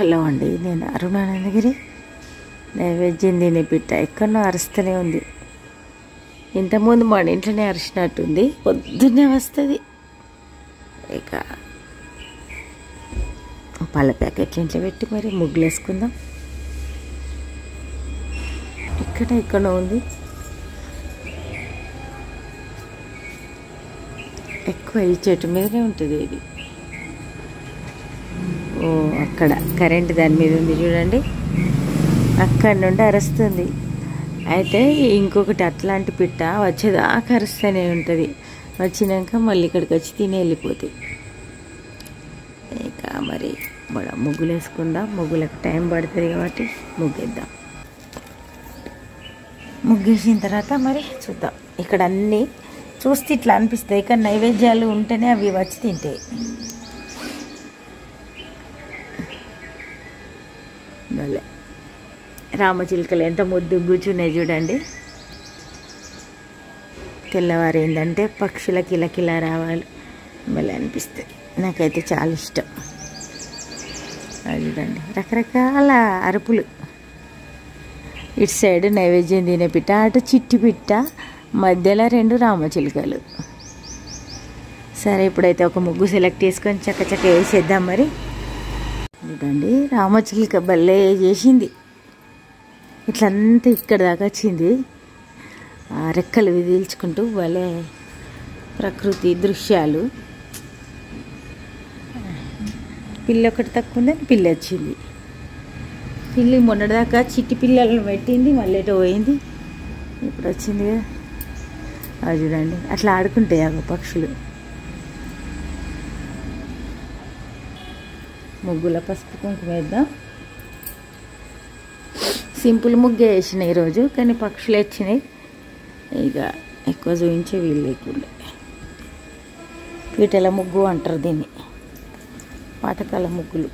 Hello అండి, నేను అరుణానందగిరి. నైవేద్యం తినే పిట్ట ఎక్కడో అరుస్తూనే ఉంది. ఇంతకుముందు మన ఇంట్లోనే అరిచినట్టుంది. పొద్దున్నే వస్తుంది. ఇక పళ్ళ ప్యాకెట్లు ఇంట్లో పెట్టి మరి ముగ్గులు వేసుకుందాం. ఎక్కడో ఉంది. ఎక్కువ ఈ చెట్టు మీదనే ఉంటుంది ఇది. ఓ అక్కడ కరెంట్ దాని మీద ఉంది చూడండి, అక్కడి నుండి అరుస్తుంది. అయితే ఇంకొకటి అట్లాంటి పిట్ట వచ్చేదాకా అరుస్తూనే ఉంటుంది. వచ్చినాక మళ్ళీ ఇక్కడికి వచ్చి తిని వెళ్ళిపోతుంది. ఇక మరి ముగ్గులు వేసుకుందాం. ముగ్గులకు టైం పడుతుంది కాబట్టి ముగ్గేద్దాం. ముగ్గేసిన తర్వాత మరి చూద్దాం. ఇక్కడ అన్నీ చూస్తే ఇట్లా అనిపిస్తాయి, ఇక్కడ నైవేద్యాలు ఉంటేనే అవి వచ్చి తింటాయి. భలే రామచిలుకలు ఎంత ముద్దు కూర్చున్నాయి చూడండి. తెల్లవారైందంటే పక్షుల కిలకిలా రావాలి, భలే అనిపిస్తుంది. నాకైతే చాలా ఇష్టం. అది చూడండి, రకరకాల అరుపులు. ఇటు సైడ్ నైవేద్యం తినే పిట్ట, అటు చిట్టి పిట్ట, మధ్యలో 2 రామచిలుకలు. సరే, ఇప్పుడైతే ఒక ముగ్గు సెలెక్ట్ చేసుకొని చక్క వేసేద్దాం. మరి చూడండి, రామచిలుక భలే చేసింది. ఇట్లంతా ఇక్కడ దాకా వచ్చింది. రెక్కలు విదిల్చుకుంటూ భలే ప్రకృతి దృశ్యాలు. పిల్ల ఒకటి తక్కువ ఉందని పిల్ల వచ్చింది. పిల్లి మొన్నటిదాకా చిట్టి పిల్లలను పెట్టింది, మళ్ళీ ఎటో పోయింది, ఇప్పుడు వచ్చింది కదా. అది చూడండి, అట్లా ఆడుకుంటాయి అవి పక్షులు. ముగ్గుల పసుపు కుంకుమ వేద్దాం. సింపుల్ ముగ్గే వేసినాయి ఈరోజు, కానీ పక్షులు వచ్చినాయి. ఇక ఎక్కువ చూపించే వీలు లేకుండా పీటల ముగ్గు అంటారు దీన్ని, పాతకాల ముగ్గులు.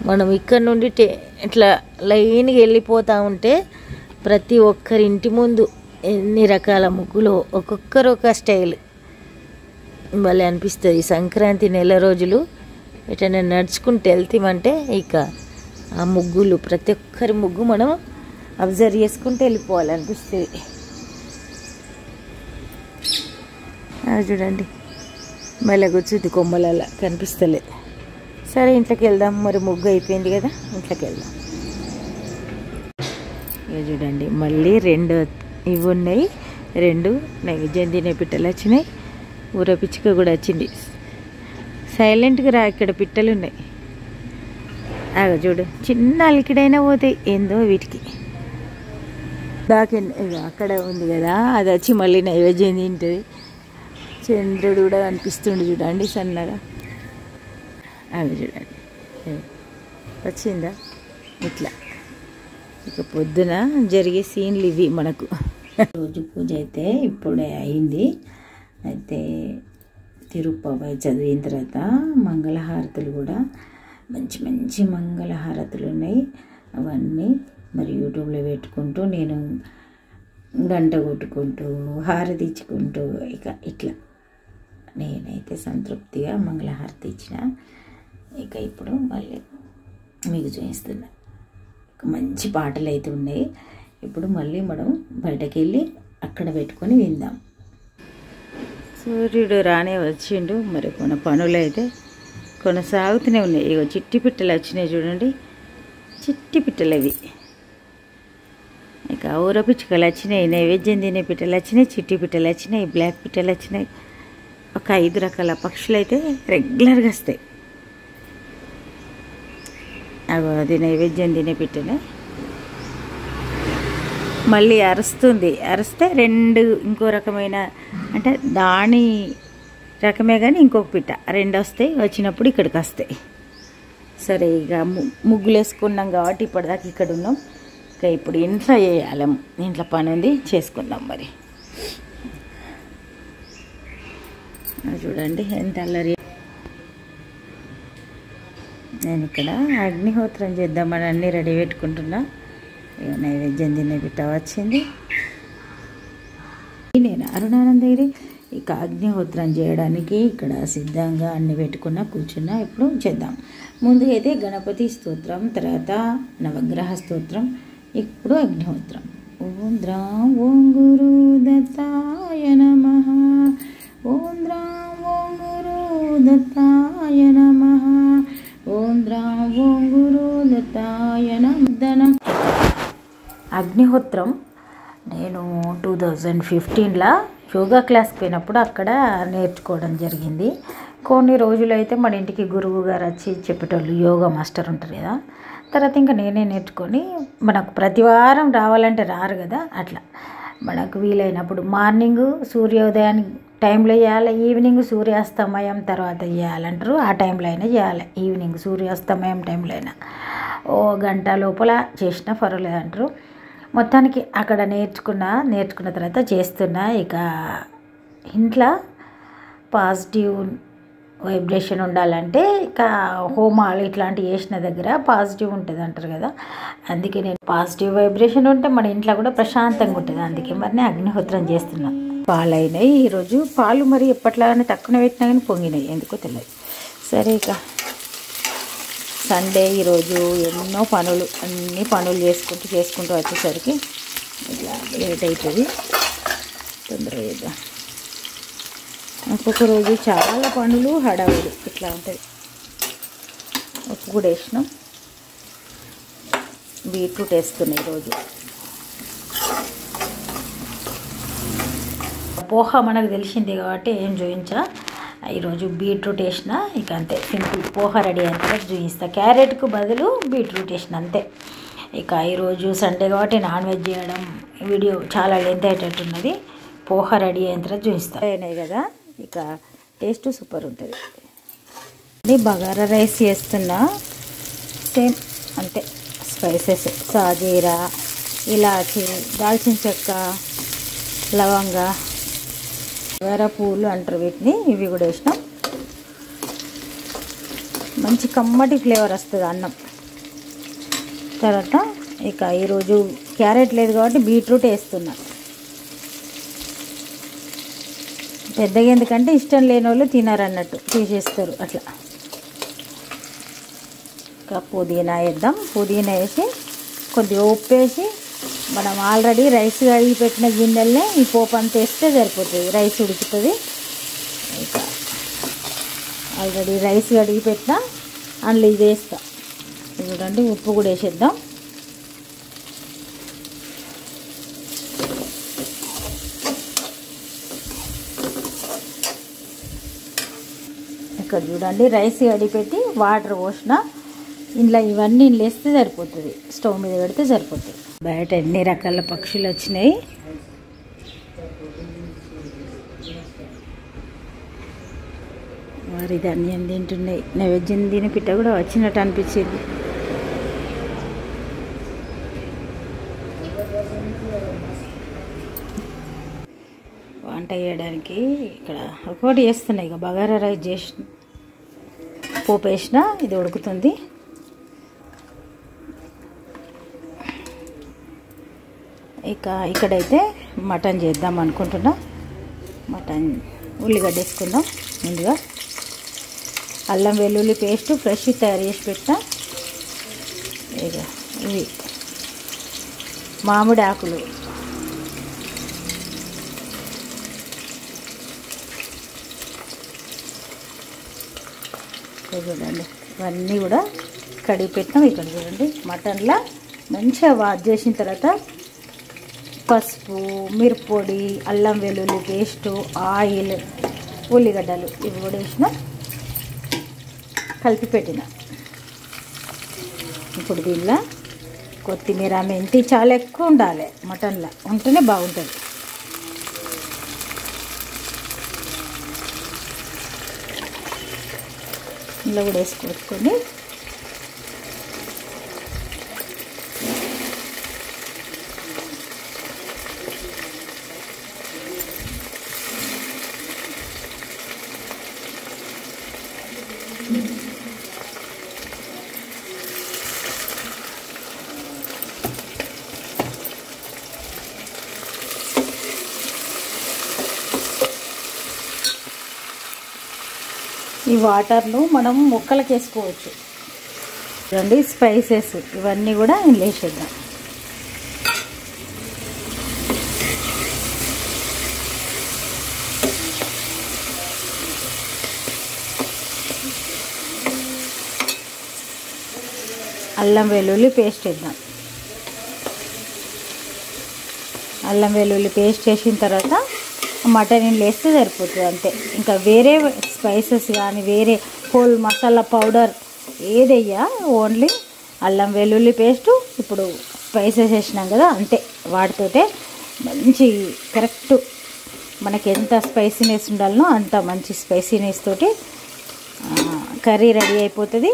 మనం ఇక్కడ నుండి ఇట్లా లైన్గా వెళ్ళిపోతూ ఉంటే ప్రతి ఒక్కరి ఇంటి ముందు ఎన్ని రకాల ముగ్గులు, ఒక్కొక్కరు ఒక స్టైల్. భలే అనిపిస్తుంది. సంక్రాంతి నెల రోజులు ఎటైనా నడుచుకుంటూ వెళ్తామంటే ఇక ఆ ముగ్గులు, ప్రతి ఒక్కరి ముగ్గు మనం అబ్జర్వ్ చేసుకుంటూ వెళ్ళిపోవాలనిపిస్తుంది. అది చూడండి, మళ్ళీ కూర్చుంది కొమ్మలలా కనిపిస్తలే. సరే, ఇంట్లోకి వెళ్దాం. మరి ముగ్గు అయిపోయింది కదా, ఇంట్లోకి వెళ్దాం. ఇక చూడండి, మళ్ళీ 2 ఇవి ఉన్నాయి. 2 నైవేద్యం తినే పిట్టలు వచ్చినాయి. ఊర పిచ్చుక కూడా వచ్చింది. సైలెంట్గా రా, ఇక్కడ పిట్టలు ఉన్నాయి. అగ చూడు, చిన్న అలికిడైనా పోతాయి ఏందో వీటికి. అక్కడ ఉంది కదా, అది వచ్చి మళ్ళీ నైవేద్యం తింటుంది. చంద్రుడు కూడా కనిపిస్తుండే చూడండి సన్నగా. అవి చూడండి, వచ్చిందా ఇట్లా. ఇక పొద్దున జరిగే సీన్లు ఇవి మనకు. రోజు పూజ అయితే ఇప్పుడే అయింది. అయితే తిరుపతి చదివిన తర్వాత మంగళహారతులు కూడా మంచి మంచి మంగళహారతులు ఉన్నాయి. అవన్నీ మరి యూట్యూబ్లో పెట్టుకుంటూ నేను గంట కొట్టుకుంటూ హారతి ఇచ్చుకుంటూ ఇక ఇట్లా నేనైతే సంతృప్తిగా మంగళహారతి ఇచ్చిన. ఇక ఇప్పుడు మళ్ళీ మీకు చూపిస్తున్నా. మంచి పాటలు అయితే ఉన్నాయి. ఇప్పుడు మళ్ళీ మనం బయటకు వెళ్ళి అక్కడ పెట్టుకొని విందాం. సూర్యుడు రానే వచ్చిండు. మరి కొన్ని పనులు అయితే కొనసాగుతూనే ఉన్నాయి. ఇక చిట్టి పిట్టలు వచ్చినాయి చూడండి, చిట్టి పిట్టలు అవి. ఇక ఊర పిచ్చుకలు వచ్చినాయి, నైవేద్యం తినే పిట్టలు వచ్చినాయి, చిట్టి పిట్టలు వచ్చినాయి, బ్లాక్ పిట్టలు వచ్చినాయి. ఒక 5 రకాల పక్షులు అయితే రెగ్యులర్గా వస్తాయి. అది నైవేద్యం తినే పిట్టనే. మళ్ళీ అరుస్తుంది. అరిస్తే 2 ఇంకో రకమైన, అంటే దాని రకమే కానీ ఇంకొక పిట్ట 2 వస్తాయి. వచ్చినప్పుడు ఇక్కడికి వస్తాయి. సరే, ఇక ముగ్గులు వేసుకున్నాం కాబట్టి ఇప్పటిదాకా ఇక్కడ ఉన్నాం. ఇక ఇప్పుడు ఇంట్లో చేయాలి, ఇంట్లో పని ఉంది, చేసుకుందాం. మరి చూడండి ఎంత అల్లరి. నేను ఇక్కడ అగ్నిహోత్రం చేద్దామని అన్నీ రెడీ పెట్టుకుంటున్నా. ఇక నైవేద్యం తినే బిట్ట వచ్చింది. నేను అరుణానందగిరి. ఇక అగ్నిహోత్రం చేయడానికి ఇక్కడ సిద్ధంగా అన్ని పెట్టుకున్నా, కూర్చున్నా. ఇప్పుడు చేద్దాం. ముందుగా అయితే గణపతి స్తోత్రం, తర్వాత నవగ్రహ స్తోత్రం, ఇప్పుడు అగ్నిహోత్రం. ఓం ద్రాం ఓం గురు దత్తాయ నమః. ఓం ద్రాం ఓం గురు దత్తాయ నమః. ఓం ద్రాం ఓం గురు దత్తాయ నమః. అగ్నిహోత్రం నేను 2015లో యోగా క్లాస్కి పోయినప్పుడు అక్కడ నేర్చుకోవడం జరిగింది. కొన్ని రోజులైతే మన ఇంటికి గురువు గారు వచ్చి చెప్పేటోళ్ళు, యోగా మాస్టర్ ఉంటారు కదా. తర్వాత ఇంకా నేనే నేర్చుకొని, మనకు ప్రతి వారం రావాలంటే రారు కదా, అట్లా మనకు వీలైనప్పుడు మార్నింగ్ సూర్యోదయానికి టైంలో చేయాలి, ఈవినింగ్ సూర్యాస్తమయం తర్వాత చేయాలంటారు. ఆ టైంలో అయినా చేయాలి, ఈవినింగ్ సూర్యాస్తమయం టైంలో అయినా ఓ గంట లోపల చేసినా పర్వాలేదు అంటారు. మొత్తానికి అక్కడ నేర్చుకున్న తర్వాత చేస్తున్నా. ఇక ఇంట్లో పాజిటివ్ వైబ్రేషన్ ఉండాలంటే ఇక హోమాలు ఇట్లాంటివి చేసిన దగ్గర పాజిటివ్ ఉంటుంది అంటారు కదా. అందుకే నేను పాజిటివ్ వైబ్రేషన్ ఉంటే మన ఇంట్లో కూడా ప్రశాంతంగా ఉంటుంది. అందుకే మరి నేను అగ్నిహోత్రం చేస్తున్నా. పాలు అయినాయి ఈరోజు. పాలు మరి ఎప్పట్లాగానే తక్కువ పెట్టినా కానీ పొంగినాయి, ఎందుకో తెలియదు. సరే, ఇక సండే ఈరోజు ఎన్నో పనులు, అన్ని పనులు చేసుకుంటూ వచ్చేసరికి ఇట్లా లేట్ అవుతుంది. తొందరగా చేద్దాం. ఒక్కొక్క రోజు చాలా పనులు, హడావుడి ఇట్లా ఉంటుంది. ఉప్పు కూడా వేసినాం. బీట్రూట్ వేస్తున్నాయి ఈరోజు. పోహ మనకు తెలిసిందే కాబట్టి ఏం చూపించా. ఈరోజు బీట్రూట్ వేసిన, ఇక అంతే సింపుల్ పోహ రెడీ అయిన తర్వాత చూపిస్తా. క్యారెట్కు బదులు బీట్రూట్ వేసిన, అంతే. ఇక ఈరోజు సండే కాబట్టి నాన్ వెజ్ చేయడం వీడియో చాలా లెంత్ అయ్యేటట్టున్నది. పోహ రెడీ అయిన తర్వాత చూపిస్తా. అయినాయి కదా, ఇక టేస్ట్ సూపర్ ఉంటుంది. ఇది బగారా రైస్ చేస్తున్నా, సేమ్ అంతే. స్పైసెస్ సాజీరా, ఇలాచి, దాల్చిన చెక్క, లవంగ, బగారా పూలు అంటారు వీటిని, ఇవి కూడా వేసినాం. మంచి కమ్మటి ఫ్లేవర్ వస్తుంది అన్నం. తర్వాత ఇక ఈరోజు క్యారెట్ లేదు కాబట్టి బీట్రూట్ వేస్తున్నా. పెద్దగా ఎందుకంటే ఇష్టం లేని వాళ్ళు తినారన్నట్టు తీసేస్తారు అట్లా. ఇంకా పుదీనా వేద్దాం. పుదీనా వేసి కొద్దిగా ఉప్పు వేసి, మనం ఆల్రెడీ రైస్ కడిగి పెట్టిన గిన్నెలనే ఈ పోపు అంతా వేస్తే సరిపోతుంది, రైస్ ఉడుకుతుంది. ఇక ఆల్రెడీ రైస్ కడిగి పెట్టిన అందులో ఇది వేస్తా. చూడండి, ఉప్పు కూడా వేసేద్దాం. ఇక్కడ చూడండి, రైస్ కడిగి పెట్టి వాటర్ పోసిన, ఇంట్లో ఇవన్నీ వేస్తే సరిపోతుంది. స్టవ్ మీద పెడితే సరిపోతుంది. బయట ఎన్ని రకాల పక్షులు వచ్చినాయి. వారి ధాన్యం తింటున్నాయి. నైవేద్యం తిని పిట్ట కూడా వచ్చినట్టు అనిపించింది. వంట చేయడానికి ఇక్కడ ఒకటి చేస్తున్నాయి. ఇక బగారా రైస్ చేసి పోపు వేసిన, ఇది ఉడుకుతుంది. ఇక ఇక్కడైతే మటన్ చేద్దాం అనుకుంటున్నా. మటన్ ఉల్లిగడ్డ వేసుకుందాం. ముందుగా అల్లం వెల్లుల్లి పేస్ట్ ఫ్రెష్ తయారు చేసి పెట్టిన. ఇక ఇవి మామిడి ఆకులు, చూడండి ఇవన్నీ కూడా కడిగి పెట్టినాం. ఇక్కడ చూడండి, మటన్లో మంచిగా వాష్ చేసిన తర్వాత పసుపు, మిరప్పొడి, అల్లం వెల్లుల్లి పేస్టు, ఆయిల్, ఉల్లిగడ్డలు ఇవి కూడా వేసిన, కలిపి పెట్టిన. ఇప్పుడు దీనిలో కొత్తిమీర, మెంతి చాలా ఎక్కువ ఉండాలి మటన్లో, ఉంటేనే బాగుంటుంది. ఇందులో కూడా వేసుకొని ఈ వాటర్ను మనం ముక్కలకి వేసుకోవచ్చు. చూడండి స్పైసెస్ ఇవన్నీ కూడా వేసేద్దాం. అల్లం వెల్లుల్లి పేస్ట్ వేద్దాం. అల్లం వెల్లుల్లి పేస్ట్ వేసిన తర్వాత మటన్ వేస్తే సరిపోతుంది అంతే. ఇంకా వేరే స్పైసెస్ కానీ వేరే హోల్ మసాలా పౌడర్ ఏదయ్యా, ఓన్లీ అల్లం వెల్లుల్లి పేస్టు ఇప్పుడు స్పైసెస్ వేసినాం కదా అంతే. వాటితోటే మంచి కరెక్ట్ మనకి ఎంత స్పైసీనెస్ ఉండాలనో అంత మంచి స్పైసీనెస్ తోటి కర్రీ రెడీ అయిపోతుంది.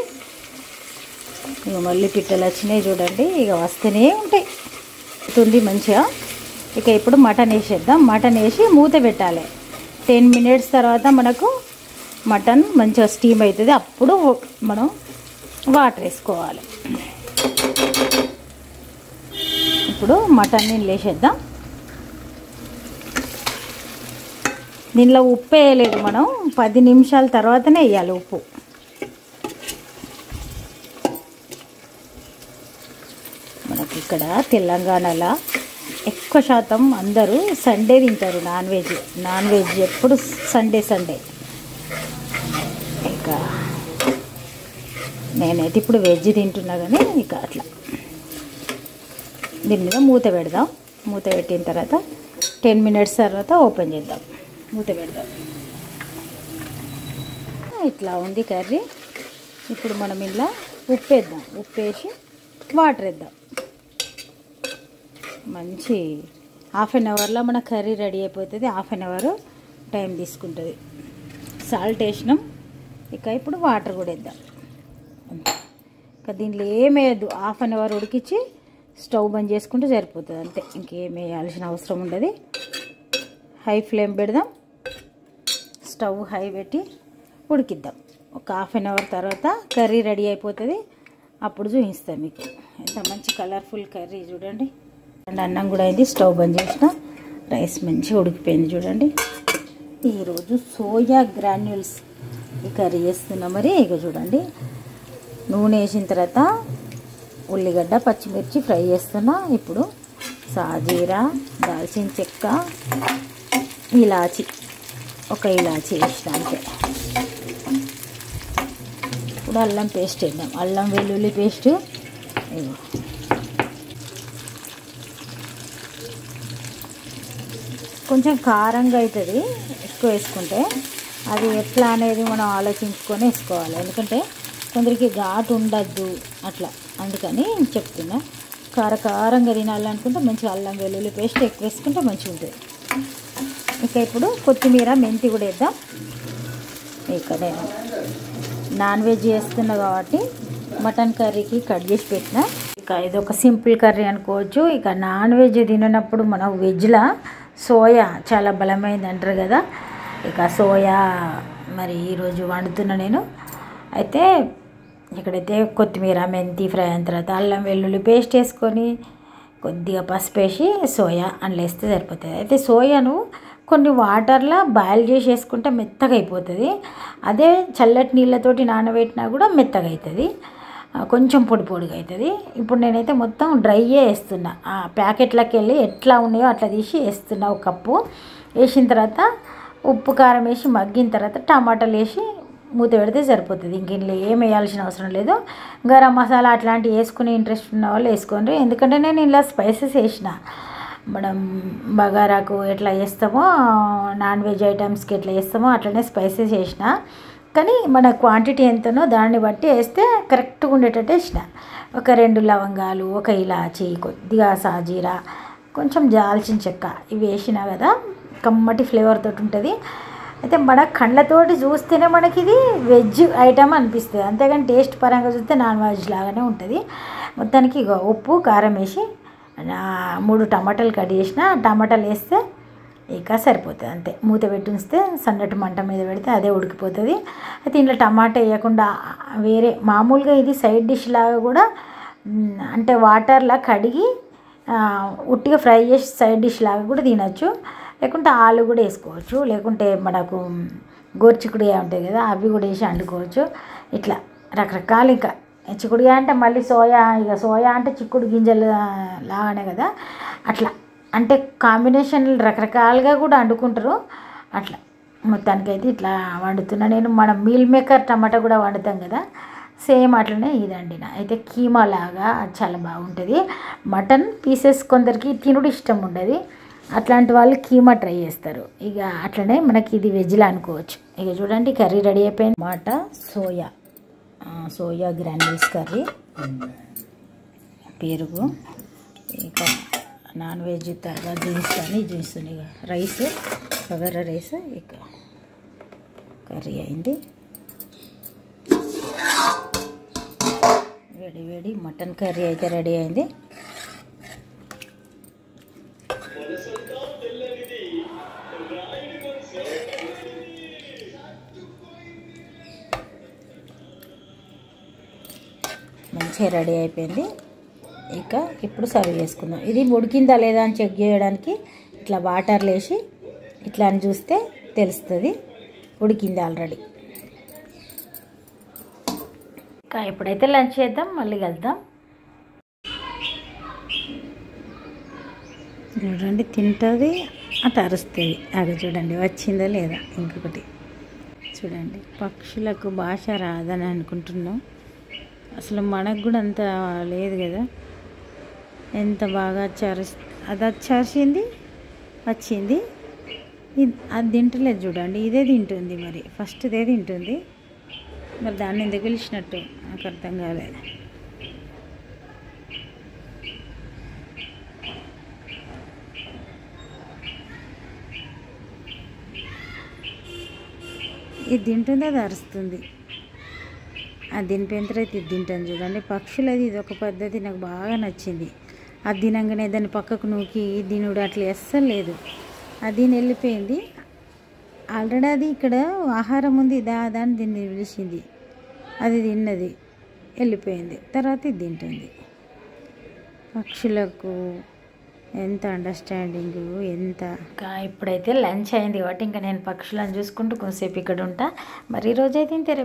ఇక మళ్ళీ పిట్టలు వచ్చినాయి చూడండి, ఇక వస్తూనే ఉంటాయి తుంది మంచిగా. ఇక ఇప్పుడు మటన్ వేసేద్దాం. మటన్ వేసి మూత పెట్టాలి. 10 minutes తర్వాత మనకు మటన్ మంచిగా స్టీమ్ అవుతుంది. అప్పుడు మనం వాటర్ వేసుకోవాలి. ఇప్పుడు మటన్ని వేసేద్దాం. దీనిలో ఉప్పు వేయలేదు మనం, 10 నిమిషాల తర్వాతనే వేయాలి ఉప్పు. మనకి ఇక్కడ తెలంగాణలో ఎక్కువ శాతం అందరూ సండే తింటారు నాన్ వెజ్ ఎప్పుడు సండే. ఇంకా నేనైతే ఇప్పుడు వెజ్ తింటున్నా కానీ ఇక అట్లా. దీని మీద మూత పెడదాం. మూత పెట్టిన తర్వాత 10 minutes తర్వాత ఓపెన్ చేద్దాం. మూత పెడదాం. ఇట్లా ఉంది కర్రీ. ఇప్పుడు మనం ఇలా ఉప్పు వేద్దాం. ఉప్పు వేసి వాటర్ వేద్దాం. మంచి 1/2 అవర్లో మన కర్రీ రెడీ అయిపోతుంది. 1/2 అవర్ టైం తీసుకుంటుంది. సాల్ట్ వేసినాం. ఇక ఇప్పుడు వాటర్ కూడా వేద్దాం. ఇంకా దీంట్లో ఏమి వేయద్దు. 1/2 అవర్ ఉడికించి స్టవ్ బంద్ చేసుకుంటే సరిపోతుంది అంతే. ఇంకేం వేయాల్సిన అవసరం ఉండదు. హై ఫ్లేమ్ పెడదాం. స్టవ్ హై పెట్టి ఉడికిద్దాం. ఒక 1/2 అవర్ తర్వాత కర్రీ రెడీ అయిపోతుంది. అప్పుడు చూపిస్తాను మీకు. ఎంత మంచి కలర్ఫుల్ కర్రీ చూడండి. అండ్ అన్నం కూడా అయింది. స్టవ్ బంద్ చేసిన. రైస్ మంచిగా ఉడికిపోయింది చూడండి. ఈరోజు సోయా గ్రాన్యూల్స్ ఈ కర్రీ చేస్తున్నా. మరి ఇక చూడండి, నూనె వేసిన తర్వాత ఉల్లిగడ్డ పచ్చిమిర్చి ఫ్రై చేస్తున్నా. ఇప్పుడు సాజీరా, దాల్చిన చెక్క, ఇలాచి, ఒక ఇలాచి వేసిన అంతే. ఇప్పుడు అల్లం పేస్ట్ వేద్దాం. అల్లం వెల్లుల్లి పేస్ట్ కొంచెం కారంగా అవుతుంది ఎక్కువ వేసుకుంటే. అది ఎట్లా అనేది మనం ఆలోచించుకొని వేసుకోవాలి. ఎందుకంటే కొందరికి ఘాటు ఉండద్దు అట్లా, అందుకని చెప్తున్నా. కారంగా తినాలనుకుంటే మంచిగా అల్లం వెల్లుల్లి పేస్ట్ ఎక్కువ వేసుకుంటే మంచిగా ఉంటుంది. ఇక ఇప్పుడు కొత్తిమీర మెంతి కూడా వేద్దాం. ఇక నేను నాన్ వెజ్ చేస్తున్నా కాబట్టి మటన్ కర్రీకి కట్ చేసి పెట్టిన. ఇక ఇది ఒక సింపుల్ కర్రీ అనుకోవచ్చు. ఇక నాన్ వెజ్ తిననప్పుడు మనం వెజ్లో సోయా చాలా బలమైంది అంటారు కదా. ఇక సోయా మరి ఈరోజు వండుతున్నా నేను. అయితే ఇక్కడైతే కొత్తిమీర మెంతి ఫ్రై అయిన తర్వాత అల్లం వెల్లుల్లి పేస్ట్ వేసుకొని కొద్దిగా పసుపు వేసి సోయా అందులో వేస్తే సరిపోతుంది. అయితే సోయాను కొన్ని వాటర్లో బాయిల్ చేసి వేసుకుంటే మెత్తగా అయిపోతుంది. అదే చల్లటి నీళ్ళతోటి నానబెట్టినా కూడా మెత్తగా అవుతుంది, కొంచెం పొడి పొడిగా అవుతుంది. ఇప్పుడు నేనైతే మొత్తం డ్రైయే వేస్తున్నా. ఆ ప్యాకెట్లోకి వెళ్ళి ఎట్లా ఉన్నాయో అట్లా తీసి వేస్తున్నా. ఒక కప్పు వేసిన తర్వాత ఉప్పు కారం వేసి మగ్గిన తర్వాత టమాటాలు వేసి మూత పెడితే సరిపోతుంది. ఇంక ఇంట్లో ఏం వేయాల్సిన అవసరం లేదు. గరం మసాలా అట్లాంటివి వేసుకునే ఇంట్రెస్ట్ ఉన్న వాళ్ళు వేసుకోండి. ఎందుకంటే నేను ఇలా స్పైసెస్ వేసిన. మనం బగారాకు ఎట్లా వేస్తామో, నాన్ వెజ్ ఐటమ్స్కి ఎట్లా వేస్తామో అట్లనే స్పైసెస్ వేసిన. కానీ మన క్వాంటిటీ ఎంతనో దాన్ని బట్టి వేస్తే కరెక్ట్గా ఉండేటట్టు వేసిన. ఒక 2 లవంగాలు, ఒక ఇలాచి, కొద్దిగా సాజీరా, కొంచెం దాల్చిన చెక్క ఇవి వేసినా కదా కమ్మటి ఫ్లేవర్ తోటి ఉంటుంది. అయితే మన కళ్ళతోటి చూస్తేనే మనకి ఇది వెజ్ ఐటమ్ అనిపిస్తుంది. అంతేగాని టేస్ట్ పరంగా చూస్తే నాన్ వెజ్ లాగానే ఉంటుంది. మొత్తానికి ఇక ఉప్పు కారం వేసి 3 టమాటాలు కట్ చేసిన. టమాటాలు వేస్తే ఇక సరిపోతుంది అంతే. మూత పెట్టి ఉంచితే సన్నటి మంట మీద పెడితే అదే ఉడికిపోతుంది. అయితే ఇంట్లో టమాటా వేయకుండా వేరే మామూలుగా ఇది సైడ్ డిష్ లాగా కూడా, అంటే వాటర్లా కడిగి ఉట్టిగా ఫ్రై చేసి సైడ్ డిష్ లాగా కూడా తినచ్చు. లేకుంటే ఆలు కూడా వేసుకోవచ్చు. లేకుంటే మనకు గోరుచిక్కుడుగా ఉంటాయి కదా, అవి కూడా వేసి వండుకోవచ్చు. ఇట్లా రకరకాలు. ఇంకా చిక్కుడుగా అంటే మళ్ళీ సోయా, ఇక సోయా అంటే చిక్కుడు గింజలు లాగానే కదా, అట్లా అంటే కాంబినేషన్లు రకరకాలుగా కూడా వండుకుంటారు. అట్లా మొత్తానికైతే ఇట్లా వండుతున్నా నేను. మనం మీల్ మేకర్ టమాటా కూడా వండుతాం కదా, సేమ్ అట్లనే ఇది వండిన. అయితే కీమా లాగా చాలా బాగుంటుంది. మటన్ పీసెస్ కొందరికి తినుడు ఇష్టం ఉండదు, అట్లాంటి వాళ్ళు కీమా ట్రై చేస్తారు. ఇక అట్లనే మనకి ఇది వెజ్లా అనుకోవచ్చు. ఇక చూడండి కర్రీ రెడీ అయిపోయింది. టమాటా సోయా గ్రాన్యూల్స్ కర్రీ, పెరుగు, ఇక నాన్ వెజ్ తర్వాత జ్యూస్ కానీ జ్యూస్, ఇక రైస్, బగారా రైస్, ఇక కర్రీ అయింది. వేడి వేడి మటన్ కర్రీ అయితే రెడీ అయింది. మంచిగా రెడీ అయిపోయింది. ఇక ఇప్పుడు సర్వ్ చేసుకుందాం. ఇది ఉడికిందా లేదా అని చెక్ చేయడానికి ఇట్లా వాటర్లో వేసి ఇట్లా అని చూస్తే తెలుస్తుంది ఉడికింది ఆల్రెడీ. ఇంకా ఇప్పుడైతే లంచ్ చేద్దాం, మళ్ళీ కలుద్దాం. చూడండి తింటుంది, అటు అరుస్తుంది. అది చూడండి వచ్చిందా లేదా. ఇంకొకటి చూడండి, పక్షులకు భాష రాదని అనుకుంటున్నాం, అసలు మనకు కూడా అంత లేదు కదా. ఎంత బాగా అది అరిచింది, వచ్చింది. అది తింటలేదు చూడండి, ఇదే తింటుంది. మరి ఫస్ట్ ఇదే తింటుంది, మరి దాన్ని ఎందుకు పిలిచినట్టు నాకు అర్థం కాలేదు. ఇది తింటుంది, అది అరుస్తుంది. అది తినిపోయిన తర్వాత ఇది తింటాను చూడండి. పక్షులది ఇది ఒక పద్ధతి నాకు బాగా నచ్చింది. అది తినంగానే దాన్ని పక్కకు నూకి తినుడు అట్లా అస్సలు లేదు. అది వెళ్ళిపోయింది ఆల్రెడీ. అది ఇక్కడ ఆహారం ఉంది దాన్ని దీన్ని పిలిచింది, అది తిన్నది, వెళ్ళిపోయింది. తర్వాత ఇది తింటుంది. పక్షులకు ఎంత అండర్స్టాండింగ్ ఎంత. ఇంకా ఇప్పుడైతే లంచ్ అయింది కాబట్టి ఇంకా నేను పక్షులను చూసుకుంటూ కొంతసేపు ఇక్కడ ఉంటా. మరి ఈరోజైతే ఇంతే.